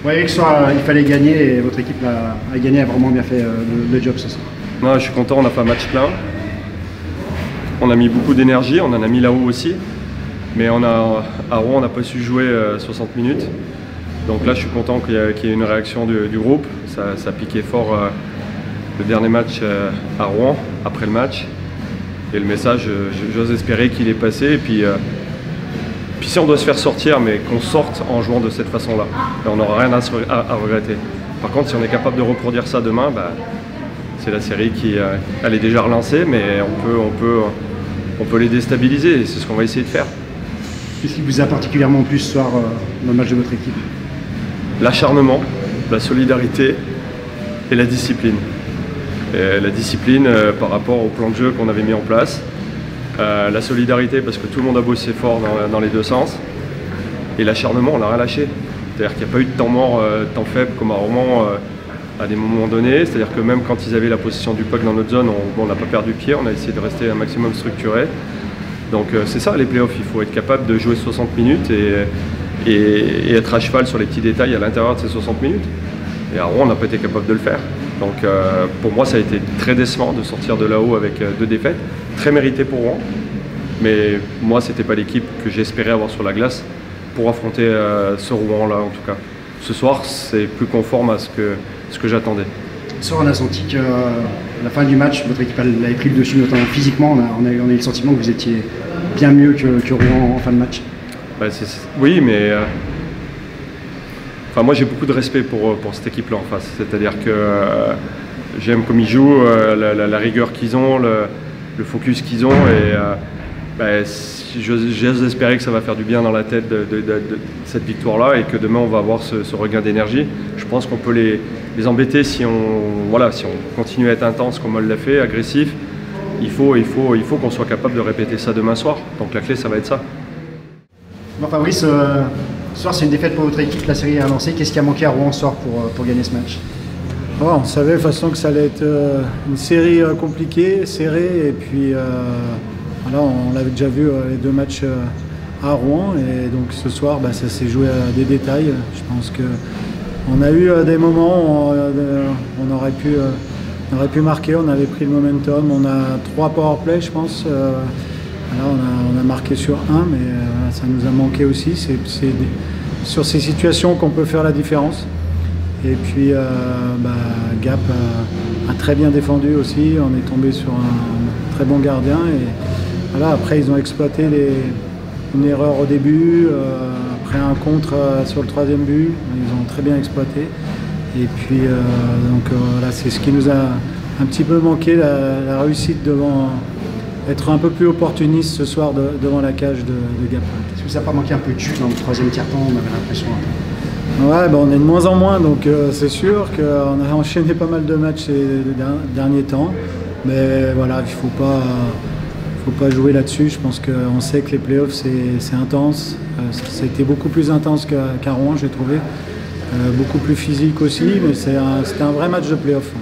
voyez que ce soir, il fallait gagner et votre équipe a gagné, a vraiment bien fait le job ce soir. Non, je suis content, on a fait un match plein. On a mis beaucoup d'énergie, on en a mis là-haut aussi. Mais à Rouen, on n'a pas su jouer 60 minutes. Donc là, je suis content qu'il y ait une réaction du groupe. Ça piquait fort le dernier match à Rouen, après le match. Et le message, j'ose espérer qu'il est passé. Et puis si on doit se faire sortir, mais qu'on sorte en jouant de cette façon-là, on n'aura rien à regretter. Par contre, si on est capable de reproduire ça demain, c'est la série elle est déjà relancée, mais on peut les déstabiliser. Et c'est ce qu'on va essayer de faire. Qu'est-ce qui vous a particulièrement plu ce soir dans le match de votre équipe? L'acharnement, la solidarité et la discipline. Et la discipline par rapport au plan de jeu qu'on avait mis en place. La solidarité parce que tout le monde a bossé fort dans les deux sens. Et l'acharnement, on l'a rien lâché. C'est-à-dire qu'il n'y a pas eu de temps mort, temps faible comme à Rouen à des moments donnés. C'est-à-dire que même quand ils avaient la possession du puck dans notre zone, on n'a pas perdu pied, on a essayé de rester un maximum structuré. Donc c'est ça les playoffs, il faut être capable de jouer 60 minutes et être à cheval sur les petits détails à l'intérieur de ces 60 minutes. Et à Rouen, on n'a pas été capable de le faire. Donc pour moi, ça a été très décevant de sortir de là-haut avec 2 défaites. Très mérité pour Rouen. Mais moi, ce n'était pas l'équipe que j'espérais avoir sur la glace pour affronter ce Rouen-là en tout cas. Ce soir, c'est plus conforme à ce que j'attendais. Ce soir, on a senti qu'à la fin du match, votre équipe avait pris le dessus, notamment physiquement. On a eu le sentiment que vous étiez bien mieux que Rouen en fin de match. Oui, mais moi j'ai beaucoup de respect pour cette équipe-là en face. C'est-à-dire que j'aime comme ils jouent, la rigueur qu'ils ont, le focus qu'ils ont. Et j'ose espérer que ça va faire du bien dans la tête de cette victoire-là et que demain on va avoir ce regain d'énergie. Je pense qu'on peut les embêter si on continue à être intense comme on l'a fait, agressif. Il faut qu'on soit capable de répéter ça demain soir. Donc la clé, ça va être ça. Bon, Fabrice, ce soir c'est une défaite pour votre équipe, la série est relancée. Qu'est-ce qui a manqué à Rouen ce soir pour gagner ce match? On savait de toute façon que ça allait être une série compliquée, serrée, et puis voilà, on l'avait déjà vu les 2 matchs à Rouen, et donc ce soir ça s'est joué à des détails. Je pense qu'on a eu des moments où on aurait pu marquer, on avait pris le momentum, on a 3 powerplays je pense. Là, on a marqué sur 1, mais ça nous a manqué aussi. C'est sur ces situations qu'on peut faire la différence. Et puis Gap a très bien défendu aussi. On est tombé sur un très bon gardien. Et voilà, après, ils ont exploité une erreur au début. Après un contre sur le 3e but, ils ont très bien exploité. Et puis voilà, c'est ce qui nous a un petit peu manqué, la réussite devant. Être un peu plus opportuniste ce soir devant la cage de Gap. Est-ce que ça n'a pas manqué un peu de jus dans le 3e tiers-temps? On avait l'impression. Ouais, on est de moins en moins, donc c'est sûr qu'on a enchaîné pas mal de matchs ces derniers temps. Mais voilà, il ne faut pas jouer là-dessus. Je pense qu'on sait que les playoffs, c'est intense. C'était beaucoup plus intense qu'à Rouen, j'ai trouvé. Beaucoup plus physique aussi, mais c'était un vrai match de playoffs.